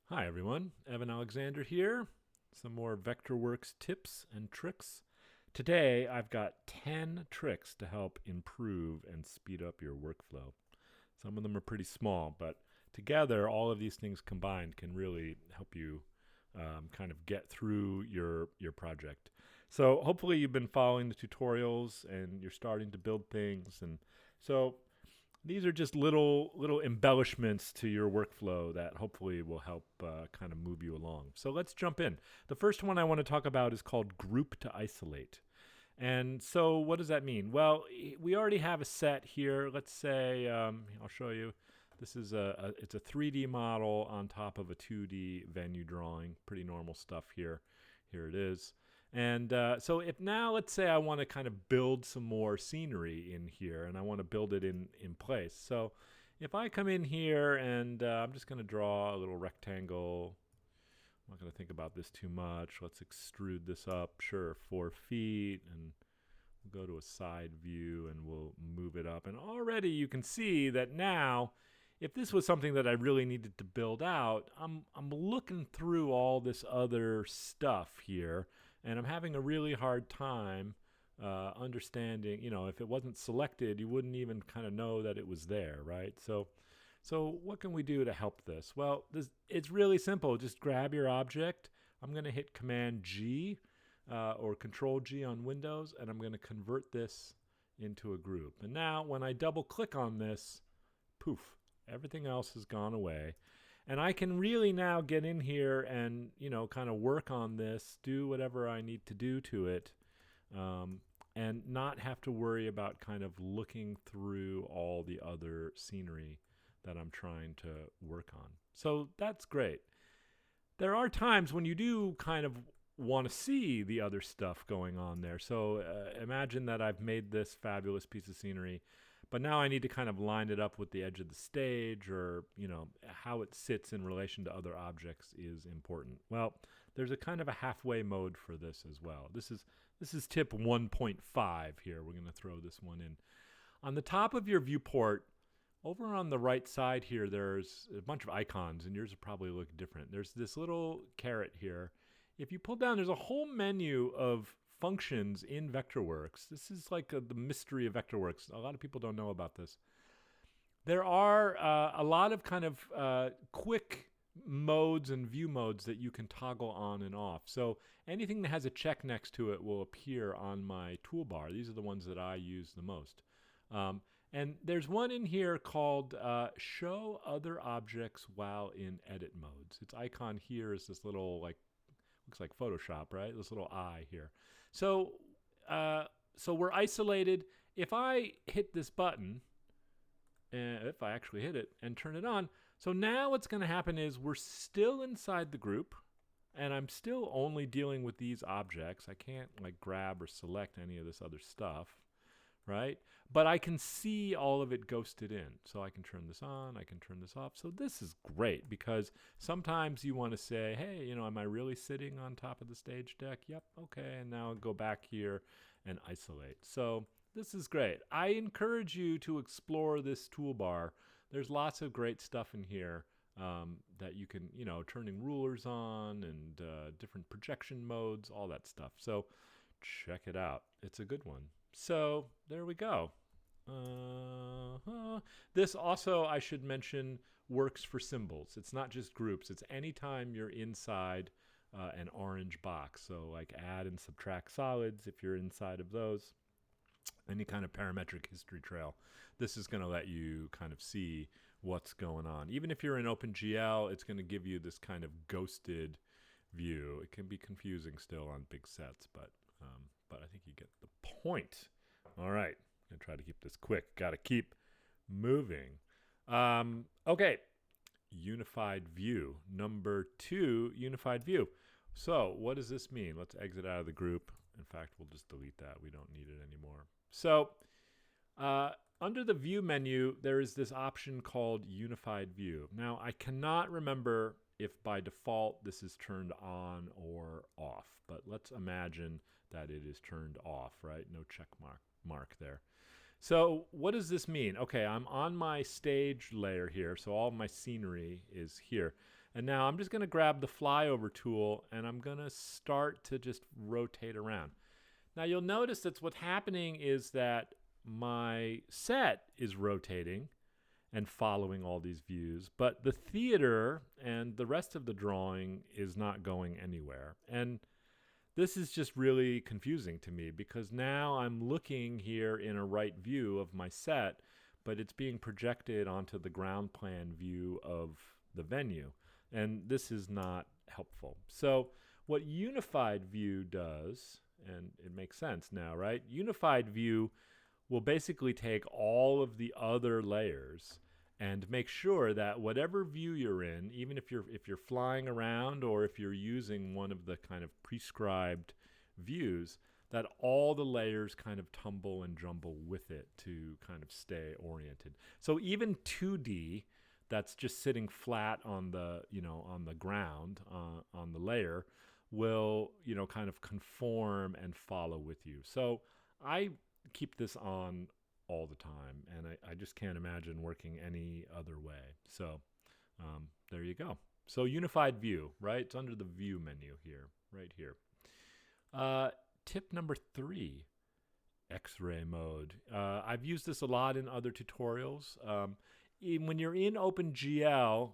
Hi everyone, Evan Alexander here. Some more Vectorworks tips and tricks. Today I've got 10 tricks to help improve and speed up your workflow. Some of them are pretty small, but together all of these things combined can really help you kind of get through your project. So hopefully you've been following the tutorials and you're starting to build things, and so these are just little embellishments to your workflow that hopefully will help kind of move you along. So let's jump in. The first one I want to talk about is called group to isolate. And so what does that mean? Well, we already have a set here. Let's say I'll show you. This is it's a 3D model on top of a 2D venue drawing. Pretty normal stuff here. Here it is. And so if now let's say I want to kind of build some more scenery in here and I want to build it in place. So if I come in here and I'm just going to draw a little rectangle. I'm not going to think about this too much. Let's extrude this up. Sure, 4 feet, and we'll go to a side view and we'll move it up. And already you can see that now, if this was something that I really needed to build out, I'm looking through all this other stuff here, and I'm having a really hard time understanding. If it wasn't selected, you wouldn't even kind of know that it was there, right? So what can we do to help this? Well, it's really simple. Just grab your object. I'm going to hit Command G or Control G on Windows, and I'm going to convert this into a group. And now when I double click on this, poof, everything else has gone away. And I can really now get in here and, kind of work on this, do whatever I need to do to it, and not have to worry about kind of looking through all the other scenery that I'm trying to work on. So that's great. There are times when you do kind of want to see the other stuff going on there. So imagine that I've made this fabulous piece of scenery, but now I need to kind of line it up with the edge of the stage, or how it sits in relation to other objects is important. Well, there's a kind of a halfway mode for this as well. This is tip 1.5 here. We're going to throw this one in. On the top of your viewport, over on the right side here, there's a bunch of icons, and yours will probably look different. There's this little caret here. If you pull down, there's a whole menu of functions in Vectorworks. This is like the mystery of Vectorworks. A lot of people don't know about this. There are a lot of kind of quick modes and view modes that you can toggle on and off. So anything that has a check next to it will appear on my toolbar. These are the ones that I use the most. And there's one in here called Show Other Objects While in Edit Modes. Its icon here is this little, looks like Photoshop, right? This little eye here. So we're isolated. If I hit this button, if I actually hit it and turn it on, so now what's going to happen is we're still inside the group, and I'm still only dealing with these objects. I can't grab or select any of this other stuff, right? But I can see all of it ghosted in. So I can turn this on, I can turn this off. So this is great, because sometimes you want to say, hey, am I really sitting on top of the stage deck? Yep, okay, and now I'll go back here and isolate. So this is great. I encourage you to explore this toolbar. There's lots of great stuff in here that you can, turning rulers on and different projection modes, all that stuff. So check it out. It's a good one. So there we go. This also, I should mention, works for symbols. It's not just groups. It's anytime you're inside an orange box. So like add and subtract solids, if you're inside of those. Any kind of parametric history trail. This is going to let you kind of see what's going on. Even if you're in OpenGL, it's going to give you this kind of ghosted view. It can be confusing still on big sets, but I think you get the point. All right, I'm going to try to keep this quick. Got to keep moving. Okay, unified view. Number 2, unified view. So what does this mean? Let's exit out of the group. In fact, we'll just delete that. We don't need it anymore. So under the view menu, there is this option called unified view. Now, I cannot remember if by default this is turned on or off, but let's imagine that it is turned off, right? No check mark there. So what does this mean? Okay, I'm on my stage layer here, so all my scenery is here. And now I'm just going to grab the flyover tool and I'm going to start to just rotate around. Now you'll notice that what's happening is that my set is rotating and following all these views, but the theater and the rest of the drawing is not going anywhere. And this is just really confusing to me because now I'm looking here in a right view of my set, but it's being projected onto the ground plan view of the venue. And this is not helpful. So what unified view does, and it makes sense now, right? Unified view will basically take all of the other layers and make sure that whatever view you're in, even if you're flying around or if you're using one of the kind of prescribed views, that all the layers kind of tumble and jumble with it to kind of stay oriented. So even 2D that's just sitting flat on the, on the ground, on the layer, will, kind of conform and follow with you. So I keep this on all the time, and I just can't imagine working any other way. So there you go. So unified view, right? It's under the view menu here, right here. Tip number 3, X-ray mode. I've used this a lot in other tutorials. When you're in OpenGL,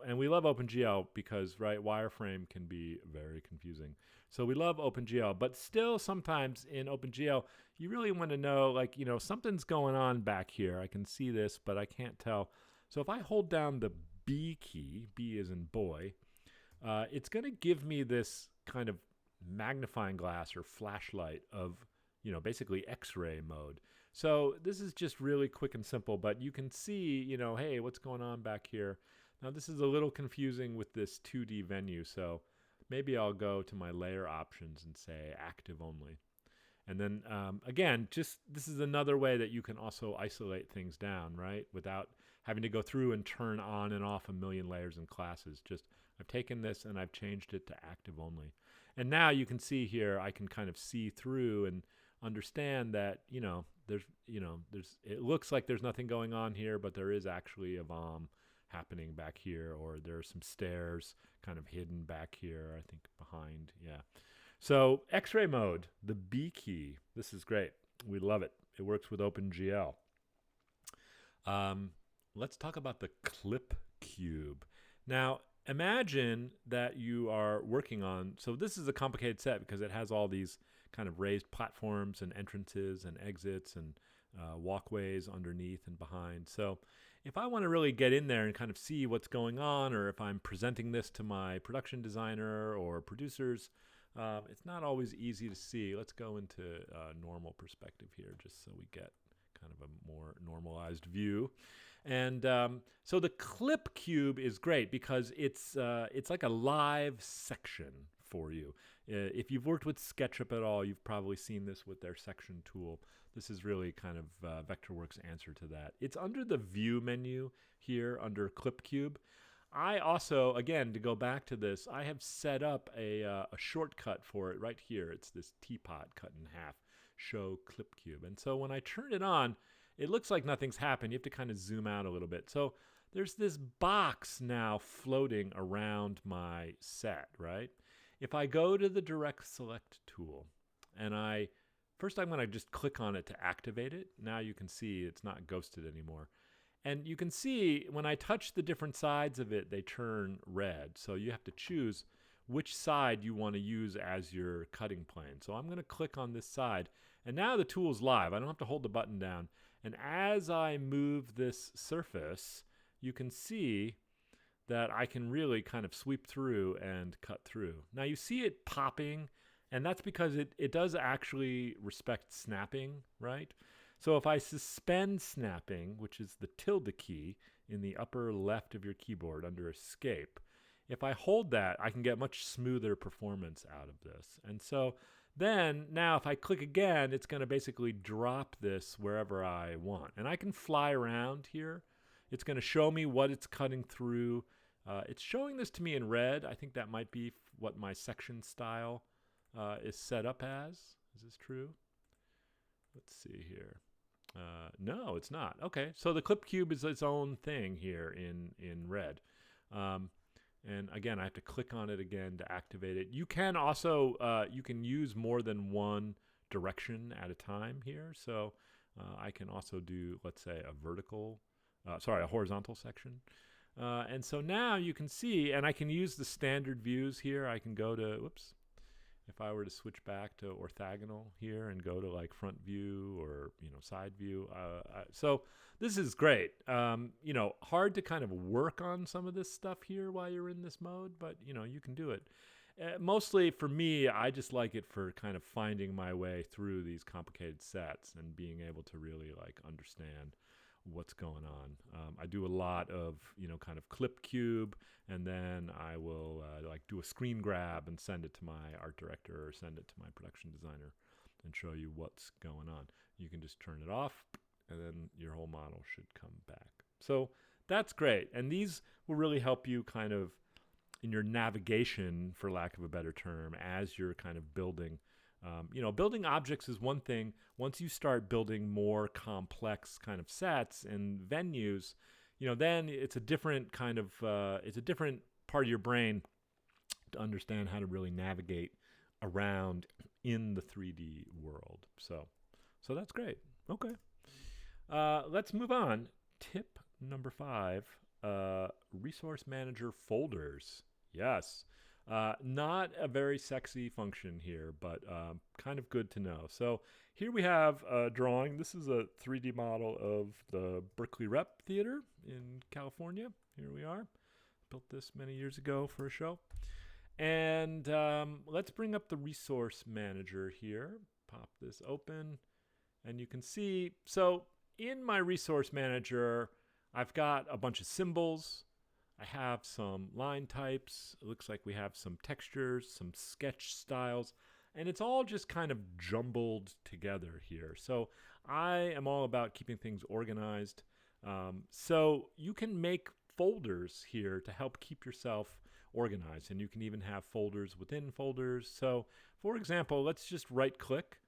and we love OpenGL because, right, wireframe can be very confusing. So we love OpenGL, but still sometimes in OpenGL, you really want to know, like, something's going on back here. I can see this, but I can't tell. So if I hold down the B key, B as in boy, it's going to give me this kind of magnifying glass or flashlight of, basically X-ray mode. So this is just really quick and simple, but you can see, hey, what's going on back here? Now this is a little confusing with this 2D venue, so maybe I'll go to my layer options and say active only. And then again, this is another way that you can also isolate things down, right? Without having to go through and turn on and off a million layers and classes. Just I've taken this and I've changed it to active only. And now you can see here, I can kind of see through and understand that, it looks like there's nothing going on here, but there is actually a bomb happening back here, or there are some stairs kind of hidden back here, I think behind. Yeah. So X-ray mode, the B key. This is great. We love it. It works with OpenGL. Let's talk about the clip cube. Now, imagine that you are working on, so this is a complicated set because it has all these kind of raised platforms and entrances and exits and walkways underneath and behind. So if I want to really get in there and kind of see what's going on, or if I'm presenting this to my production designer or producers, it's not always easy to see. Let's go into normal perspective here just so we get kind of a more normalized view. And so the clip cube is great because it's like a live section for you. If you've worked with SketchUp at all, you've probably seen this with their section tool. This is really kind of Vectorworks' answer to that. It's under the view menu here under clip cube. I also, again, to go back to this, I have set up a shortcut for it right here. It's this teapot cut in half, show clip cube. And so when I turn it on, it looks like nothing's happened. You have to kind of zoom out a little bit. So there's this box now floating around my set, right? If I go to the direct select tool and first I'm going to just click on it to activate it. Now you can see it's not ghosted anymore. And you can see when I touch the different sides of it, they turn red. So you have to choose which side you want to use as your cutting plane. So I'm going to click on this side. And now the tool's live. I don't have to hold the button down. And as I move this surface, you can see that I can really kind of sweep through and cut through. Now you see it popping, and that's because it does actually respect snapping, right? So if I suspend snapping, which is the tilde key in the upper left of your keyboard under escape, if I hold that, I can get much smoother performance out of this. And so then now if I click again, it's going to basically drop this wherever I want. And I can fly around here. It's going to show me what it's cutting through. It's showing this to me in red. I think that might be what my section style is set up as. Is this true? Let's see here. No, it's not. Okay, so the clip cube is its own thing here in red. Um, and again, I have to click on it again to activate it. You can also you can use more than one direction at a time here. So I can also do, let's say, a horizontal section. And so now you can see, and I can use the standard views here. I can go to, whoops, if I were to switch back to orthogonal here and go to like front view or, side view. So this is great. Hard to kind of work on some of this stuff here while you're in this mode, but you can do it. Mostly for me, I just like it for kind of finding my way through these complicated sets and being able to really like understand what's going on. I do a lot of, kind of clip cube, and then I will like do a screen grab and send it to my art director or send it to my production designer and show you what's going on. You can just turn it off, and then your whole model should come back. So that's great. And these will really help you kind of in your navigation, for lack of a better term, as you're kind of building. Building objects is one thing. Once you start building more complex kind of sets and venues, then it's a different kind of, it's a different part of your brain to understand how to really navigate around in the 3D world. So that's great. Okay. Let's move on. Tip number 5, resource manager folders. Yes. Not a very sexy function here, but kind of good to know. So here we have a drawing. This is a 3D model of the Berkeley Rep Theater in California. Here we are. Built this many years ago for a show. And let's bring up the resource manager here. Pop this open. And you can see, so in my resource manager, I've got a bunch of symbols. I have some line types. It looks like we have some textures, some sketch styles, and it's all just kind of jumbled together here. So I am all about keeping things organized. So you can make folders here to help keep yourself organized, and you can even have folders within folders. So for example, let's just right click,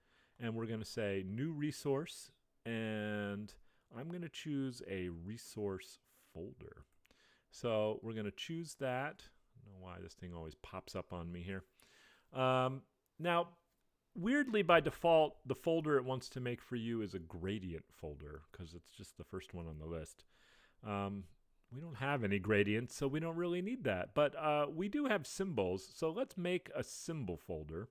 and we're going to say new resource, and I'm going to choose a resource folder. So we're going to choose that. I don't know why this thing always pops up on me here. Now, weirdly, by default, the folder it wants to make for you is a gradient folder because it's just the first one on the list. We don't have any gradients, so we don't really need that. But we do have symbols, so let's make a symbol folder.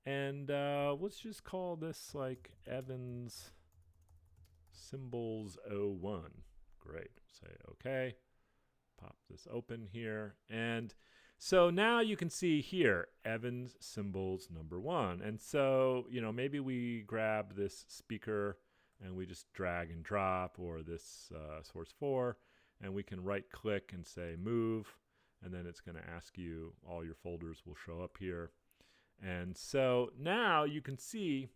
And let's just call this like Evans Symbols 01. Great. Say OK. Pop this open here. And so now you can see here, Evans Symbols number 1. And so, maybe we grab this speaker and we just drag and drop, or this source 4, and we can right click and say move. And then it's going to ask you, all your folders will show up here. And so now you can see,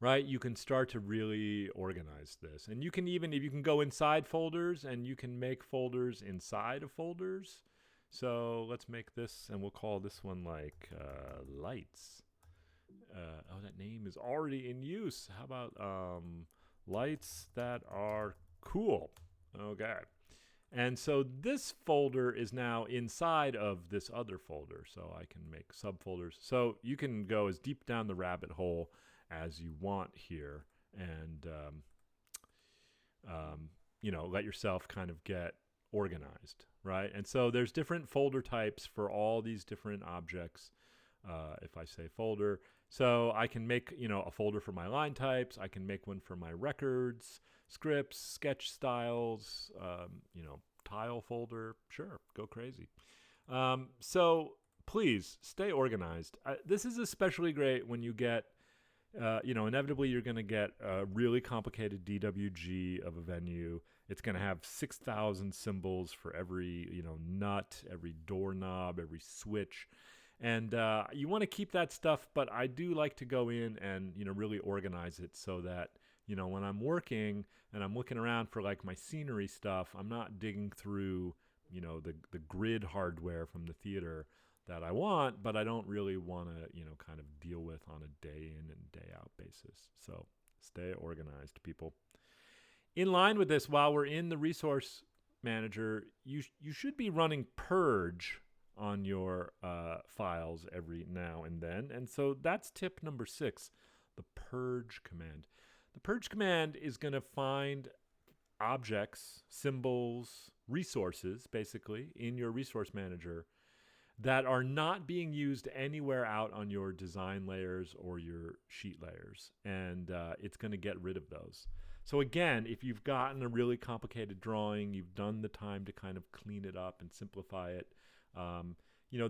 right, you can start to really organize this. And you can even, if you can go inside folders, and you can make folders inside of folders. So let's make this, and we'll call this one like lights. Oh, that name is already in use. How about lights that are cool? Okay. And so this folder is now inside of this other folder. So I can make subfolders. So you can go as deep down the rabbit hole as you want here, and let yourself kind of get organized, right? And so there's different folder types for all these different objects. If I say folder, so I can make a folder for my line types. I can make one for my records, scripts, sketch styles, tile folder. Sure, go crazy. So please stay organized. This is especially great when you get inevitably you're going to get a really complicated DWG of a venue. It's going to have 6,000 symbols for every, nut, every doorknob, every switch. And you want to keep that stuff, but I do like to go in and, really organize it so that, when I'm working and I'm looking around for like my scenery stuff, I'm not digging through, the grid hardware from the theater that I want, but I don't really want to, kind of deal with on a day in and day out basis. So Stay organized, people. In line with this, while we're in the resource manager, you should be running purge on your files every now and then. And so that's tip number 6, the purge command. The purge command is going to find objects, symbols, resources, basically, in your resource manager that are not being used anywhere out on your design layers or your sheet layers. And it's going to get rid of those. So again, if you've gotten a really complicated drawing, you've done the time to kind of clean it up and simplify it,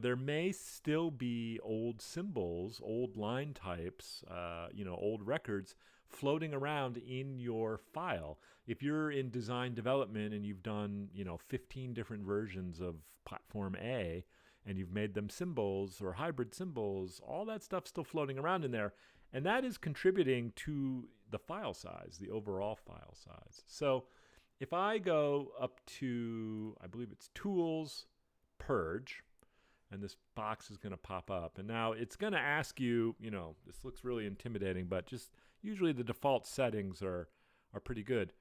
there may still be old symbols, old line types, old records floating around in your file. If you're in design development and you've done, 15 different versions of platform A, and you've made them symbols or hybrid symbols, all that stuff's still floating around in there. And that is contributing to the file size, the overall file size. So if I go up to, I believe it's Tools, Purge, and this box is going to pop up. And now it's going to ask you, this looks really intimidating, but just usually the default settings are pretty good.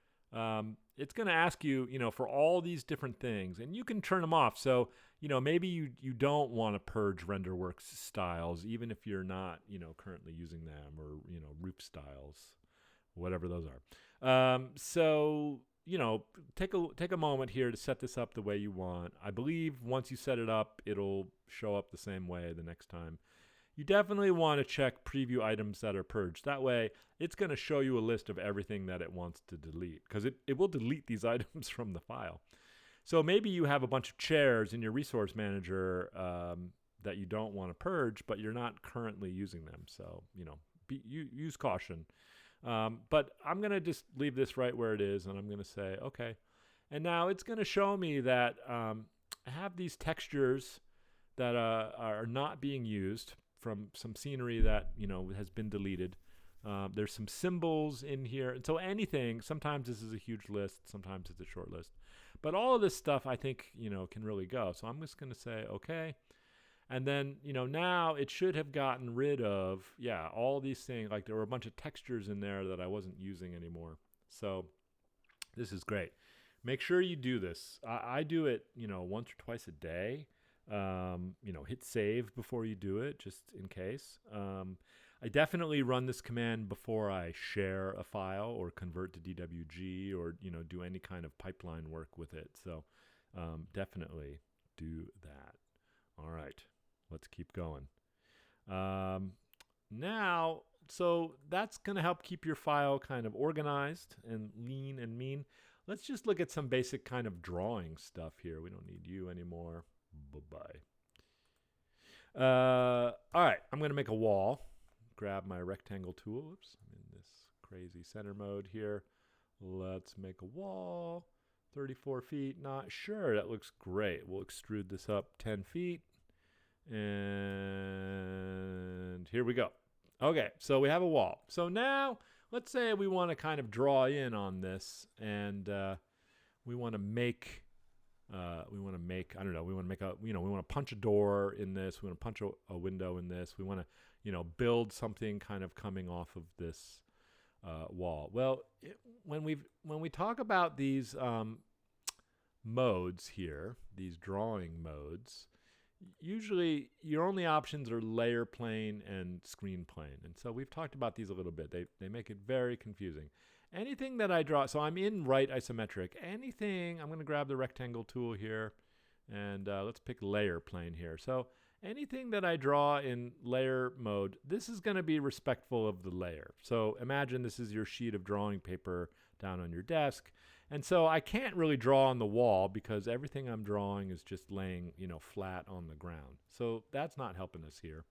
It's going to ask you, for all these different things, and you can turn them off. So, maybe you don't want to purge RenderWorks styles, even if you're not, currently using them, or, roof styles, whatever those are. So, take a moment here to set this up the way you want. I believe once you set it up, it'll show up the same way the next time. You definitely want to check preview items that are purged. That way, it's going to show you a list of everything that it wants to delete, because it will delete these items from the file. So maybe you have a bunch of chairs in your resource manager that you don't want to purge, but you're not currently using them. So, use caution. But I'm going to just leave this right where it is, and I'm going to say, okay. And now it's going to show me that I have these textures that are not being used from some scenery that, has been deleted. There's some symbols in here. And so anything, sometimes this is a huge list, sometimes it's a short list. But all of this stuff, I think, can really go. So I'm just going to say, okay. And then, now it should have gotten rid of, all these things. Like there were a bunch of textures in there that I wasn't using anymore. So this is great. Make sure you do this. I do it, once or twice a day. Hit save before you do it, just in case. I definitely run this command before I share a file or convert to DWG or, do any kind of pipeline work with it. So definitely do that. All right, let's keep going. Now, so that's going to help keep your file kind of organized and lean and mean. Let's just look at some basic kind of drawing stuff here. We don't need you anymore. Bye-bye. All right, I'm going to make a wall. Grab my rectangle tool. Oops, I'm in this crazy center mode here. Let's make a wall. 34 feet, not sure. That looks great. We'll extrude this up 10 feet. And here we go. Okay, so we have a wall. So now, let's say we want to kind of draw in on this, and we want to make... we want to make to punch a door in this. We want to punch a window in this. We want to, build something kind of coming off of this wall. Well, when we talk about these modes here, these drawing modes, usually your only options are layer plane and screen plane. And so we've talked about these a little bit. They make it very confusing. Anything that I draw, so I'm in right isometric. Anything, I'm going to grab the rectangle tool here, and let's pick layer plane here. So anything that I draw in layer mode, this is going to be respectful of the layer. So imagine this is your sheet of drawing paper down on your desk. And so I can't really draw on the wall because everything I'm drawing is just laying, flat on the ground. So that's not helping us here.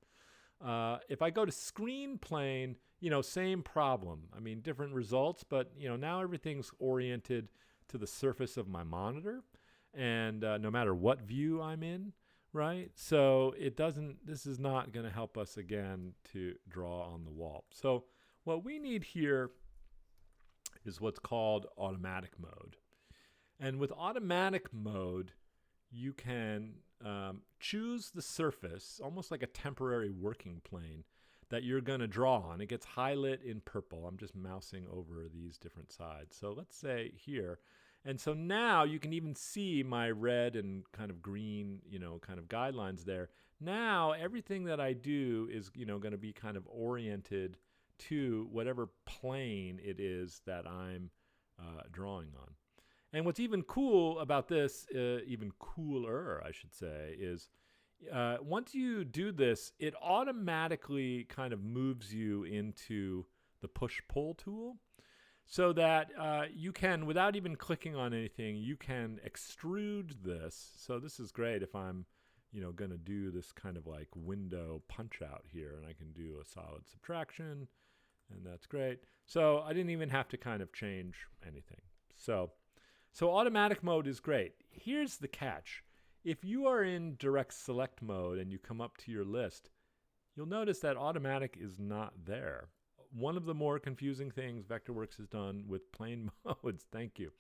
If I go to screen plane, same problem. I mean, different results, but, now everything's oriented to the surface of my monitor, and no matter what view I'm in, right? So this is not going to help us again to draw on the wall. So what we need here is what's called automatic mode. And with automatic mode, you can choose the surface, almost like a temporary working plane, that you're going to draw on. It gets highlighted in purple. I'm just mousing over these different sides. So let's say here. And so now you can even see my red and kind of green, kind of guidelines there. Now everything that I do is, going to be kind of oriented to whatever plane it is that I'm drawing on. And what's even cool about this, even cooler, I should say, is once you do this, it automatically kind of moves you into the push-pull tool so that you can, without even clicking on anything, you can extrude this. So this is great if I'm, going to do this kind of like window punch out here, and I can do a solid subtraction, and that's great. So I didn't even have to kind of change anything. So automatic mode is great. Here's the catch. If you are in direct select mode and you come up to your list, you'll notice that automatic is not there. One of the more confusing things Vectorworks has done with plain modes, thank you.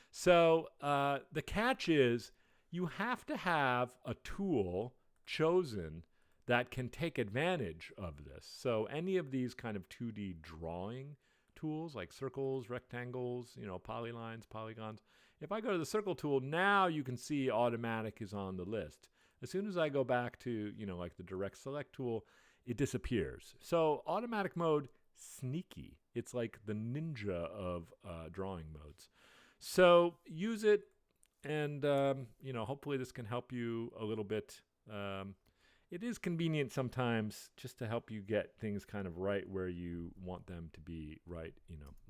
So the catch is you have to have a tool chosen that can take advantage of this. So any of these kind of 2D drawing tools like circles, rectangles, polylines, polygons. If I go to the circle tool, now you can see automatic is on the list. As soon as I go back to, like the direct select tool, it disappears. So automatic mode, sneaky. It's like the ninja of drawing modes. So use it, and hopefully this can help you a little bit. It is convenient sometimes just to help you get things kind of right where you want them to be right,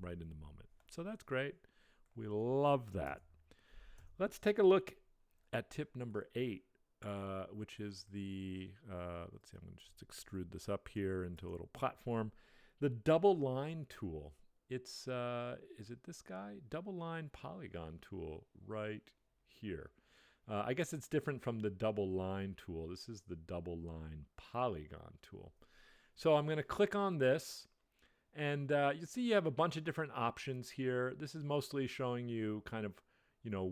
right in the moment. So that's great. We love that. Let's take a look at tip number 8, which is the, let's see, I'm going to just extrude this up here into a little platform. The double line tool. It's, is it this guy? Double line polygon tool right here. I guess it's different from the double line tool. This is the double line polygon tool. So I'm going to click on this, and you see you have a bunch of different options here. This is mostly showing you kind of,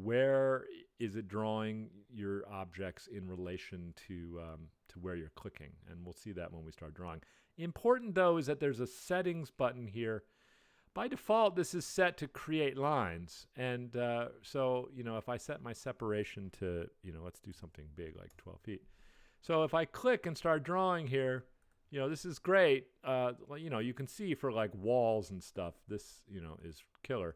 where is it drawing your objects in relation to where you're clicking, and we'll see that when we start drawing. Important though is that there's a settings button here. By default, this is set to create lines. And so, if I set my separation to, let's do something big like 12 feet. So if I click and start drawing here, this is great. You can see for like walls and stuff, this, is killer.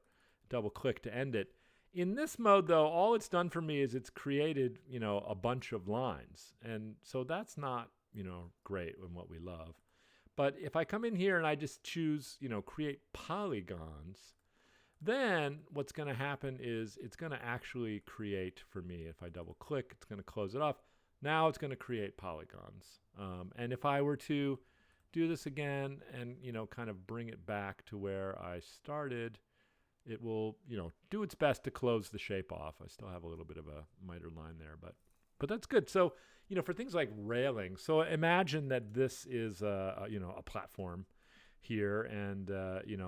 Double click to end it. In this mode, though, all it's done for me is it's created, a bunch of lines. And so that's not, great and what we love. But if I come in here and I just choose, create polygons, then what's going to happen is it's going to actually create for me. If I double click, it's going to close it off. Now it's going to create polygons. And if I were to do this again and, kind of bring it back to where I started, it will, do its best to close the shape off. I still have a little bit of a miter line there, but that's good. So, for things like railing, so imagine that this is a platform here, and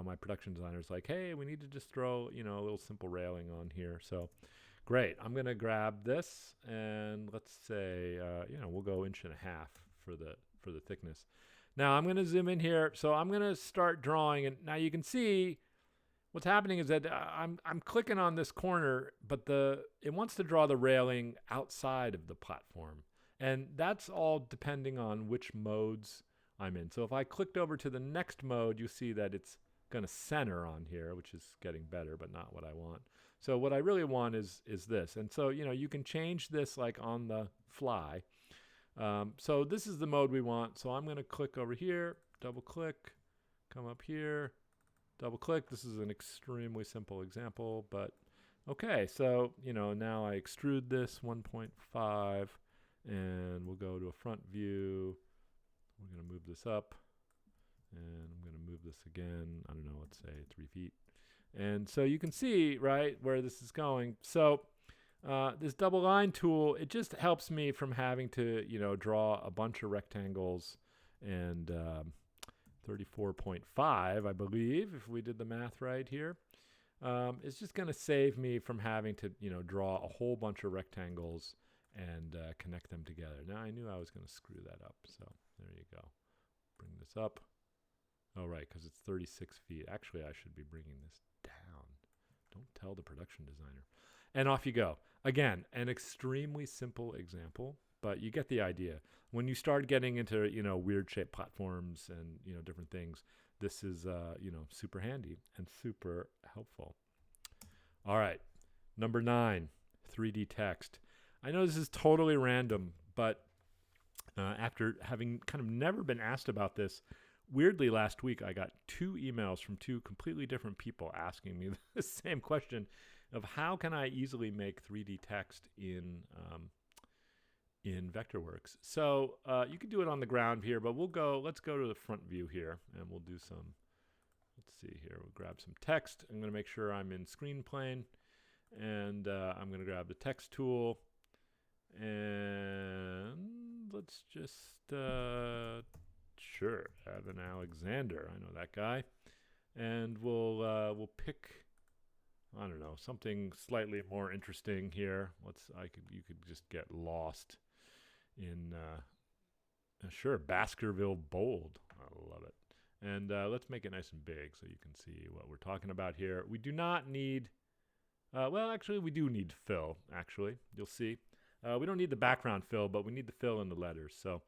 my production designer is like, hey, we need to just throw a little simple railing on here. So great, I'm gonna grab this, and let's say we'll go 1.5 inches for the thickness. Now I'm gonna zoom in here, so I'm gonna start drawing, and now you can see what's happening is that I'm clicking on this corner, but it wants to draw the railing outside of the platform. And that's all depending on which modes I'm in. So if I clicked over to the next mode, you see that it's going to center on here, which is getting better, but not what I want. So what I really want is this. And so, you can change this like on the fly. So this is the mode we want. So I'm going to click over here, double click, come up here, double click. This is an extremely simple example, but okay. So, now I extrude this 1.5. And we'll go to a front view. We're going to move this up. And I'm going to move this again. I don't know, let's say 3 feet. And so you can see, right, where this is going. So this double line tool, it just helps me from having to, draw a bunch of rectangles. And 34.5, I believe, if we did the math right here. It's just going to save me from having to, draw a whole bunch of rectangles and connect them together. Now I knew I was going to screw that up, so there you go. bring this up. Oh, right, because it's 36 feet. Actually, I should be bringing this down. Don't tell the production designer. And off you go. Again, an extremely simple example, but you get the idea. When you start getting into, weird shaped platforms and, different things, this is, super handy and super helpful. All right, number 9, 3D text. I know this is totally random, but after having kind of never been asked about this, weirdly last week I got 2 emails from 2 completely different people asking me the same question of how can I easily make 3D text in Vectorworks. So you can do it on the ground here, but let's go to the front view here, and we'll do some, let's see here, we'll grab some text. I'm going to make sure I'm in screen plane, and I'm going to grab the text tool, and let's just, sure, Evan Alexander, I know that guy, and we'll pick, I don't know, something slightly more interesting here. You could just get lost in, sure, Baskerville Bold. I love it. And let's make it nice and big so you can see what we're talking about here. We do not need, well, actually, we do need fill, actually. You'll see. We don't need the background fill, but we need the fill in the letters. So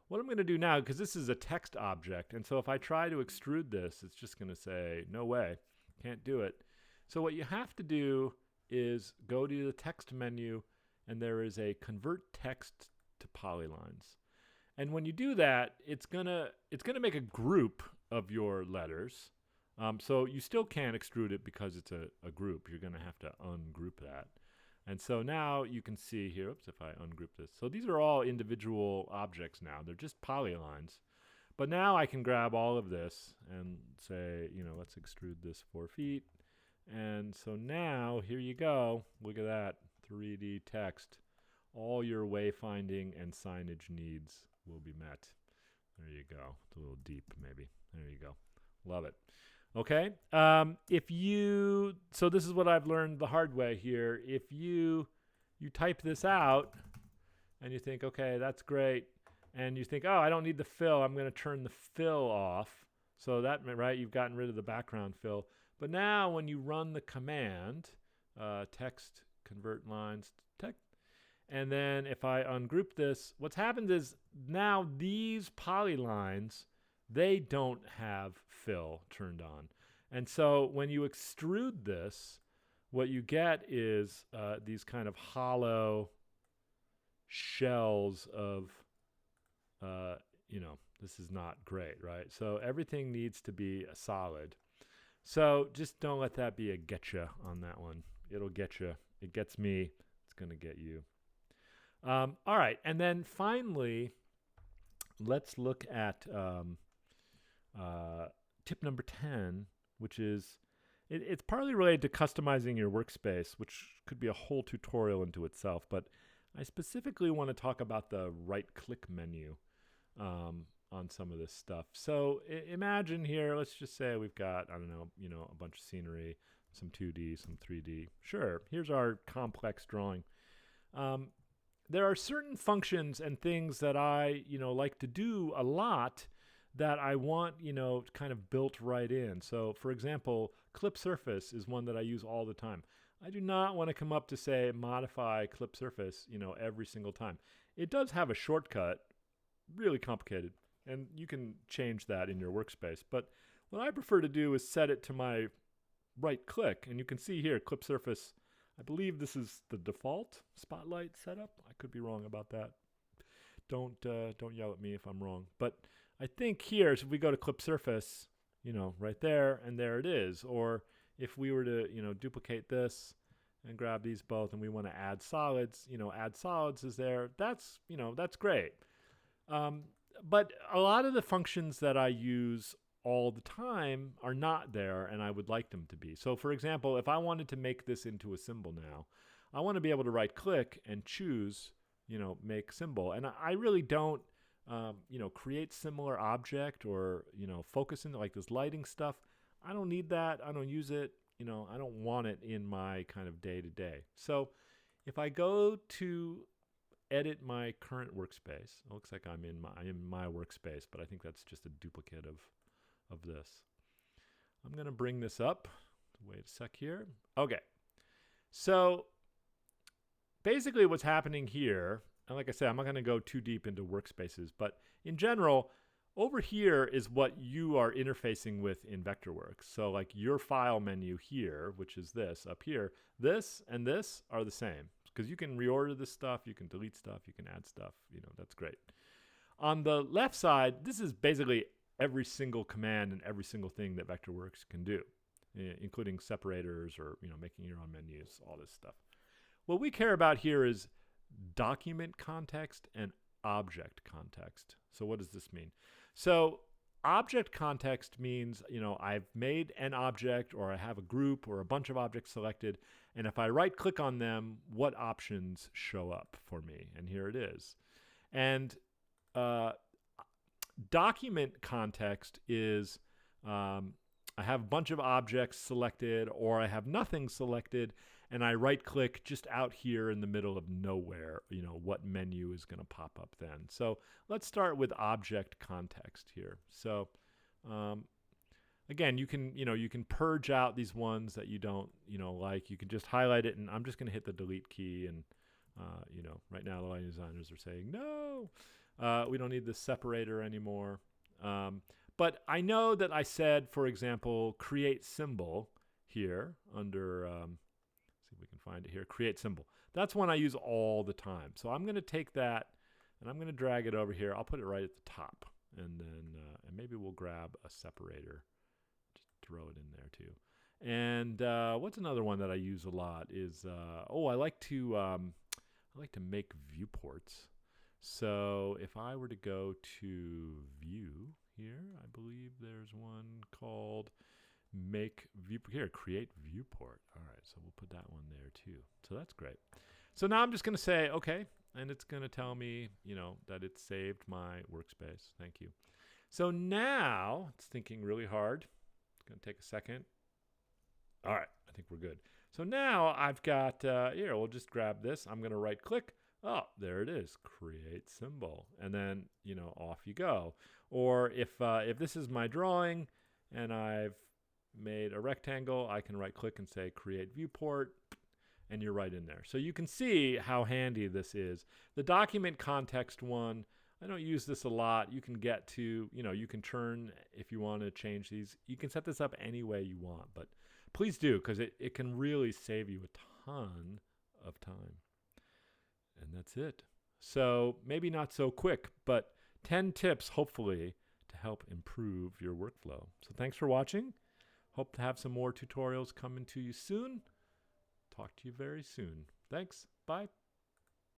what I'm going to do now, because this is a text object, and so if I try to extrude this, it's just going to say, no way, can't do it. So what you have to do is go to the text menu, and there is a convert text to polylines. And when you do that, it's gonna make a group of your letters. So you still can't extrude it because it's a group. You're going to have to ungroup that. And so now you can see here, oops, if I ungroup this. So these are all individual objects now. They're just polylines. But now I can grab all of this and say, let's extrude this 4 feet. And so now, here you go. Look at that, 3D text. All your wayfinding and signage needs will be met. There you go. It's a little deep, maybe. There you go. Love it. Okay. So this is what I've learned the hard way here. If you type this out and you think, okay, that's great. And you think, oh, I don't need the fill. I'm going to turn the fill off. So that, right, you've gotten rid of the background fill. But now when you run the command, text, convert lines, text, and then if I ungroup this, what's happened is now these polylines, they don't have fill turned on. And so when you extrude this, what you get is these kind of hollow shells of, this is not great, right? So everything needs to be a solid. So just don't let that be a getcha on that one. It'll get you. It gets me. It's going to get you. All right. And then finally, let's look at tip number 10, which is, it's partly related to customizing your workspace, which could be a whole tutorial into itself. But I specifically want to talk about the right-click menu on some of this stuff. So imagine here, let's just say we've got, I don't know, a bunch of scenery, some 2D, some 3D. Sure, here's our complex drawing. There are certain functions and things that I, like to do a lot that I want, kind of built right in. So for example, clip surface is one that I use all the time. I do not want to come up to say modify clip surface, every single time. It does have a shortcut, really complicated, and you can change that in your workspace. But what I prefer to do is set it to my right click, and you can see here, clip surface. I believe this is the default spotlight setup. I could be wrong about that. Don't yell at me if I'm wrong. But I think here, so if we go to clip surface, right there, and there it is. Or if we were to, duplicate this and grab these both, and we want to add solids, add solids is there. That's, that's great. But a lot of the functions that I use all the time are not there, and I would like them to be. So for example, if I wanted to make this into a symbol now, I want to be able to right click and choose, make symbol. And I really don't, create similar object or, focus in like this lighting stuff. I don't need that. I don't use it. I don't want it in my kind of day to day. So if I go to edit my current workspace. It looks like I'm in my workspace, but I think that's just a duplicate of this. I'm going to bring this up. Wait a sec here. Okay. So basically what's happening here, and like I said, I'm not going to go too deep into workspaces, but in general, over here is what you are interfacing with in Vectorworks. So like your file menu here, which is this up here, this and this are the same because you can reorder this stuff, you can delete stuff, you can add stuff, that's great. On the left side, this is basically every single command and every single thing that Vectorworks can do, including separators or making your own menus, all this stuff. What we care about here is document context and object context. So what does this mean? So object context means, I've made an object or I have a group or a bunch of objects selected, and if I right click on them, what options show up for me? And here it is. And document context is I have a bunch of objects selected or I have nothing selected, and I right click just out here in the middle of nowhere, what menu is going to pop up then. So let's start with object context here. So again, you can purge out these ones that you don't like. You can just highlight it, and I'm just going to hit the delete key, and right now the lighting designers are saying no, we don't need this separator anymore. But I know that I said, for example, create symbol here under see if we can find it here, create symbol. That's one I use all the time. So I'm going to take that and I'm going to drag it over here. I'll put it right at the top, and then and maybe we'll grab a separator, just throw it in there too. And what's another one that I use a lot is I like to make viewports. So if I were to go to view here, I believe there's one called make viewport here, create viewport. All right, so we'll put that one there too. So that's great. So now I'm just going to say okay, and it's going to tell me that it's saved my workspace. Thank you. So now it's thinking really hard. It's going to take a second. All right, I think we're good. So now I've got here, we'll just grab this. I'm going to right click. Oh, there it is, create symbol, and then off you go. Or if this is my drawing and I've made a rectangle, I can right click and say create viewport, and you're right in there. So you can see how handy this is. The document context one, I don't use this a lot. You can get to, you can turn if you want to change these. You can set this up any way you want, but please do, because it can really save you a ton of time. And that's it. So maybe not so quick, but 10 tips, hopefully, to help improve your workflow. So thanks for watching. Hope to have some more tutorials coming to you soon. Talk to you very soon. Thanks. Bye.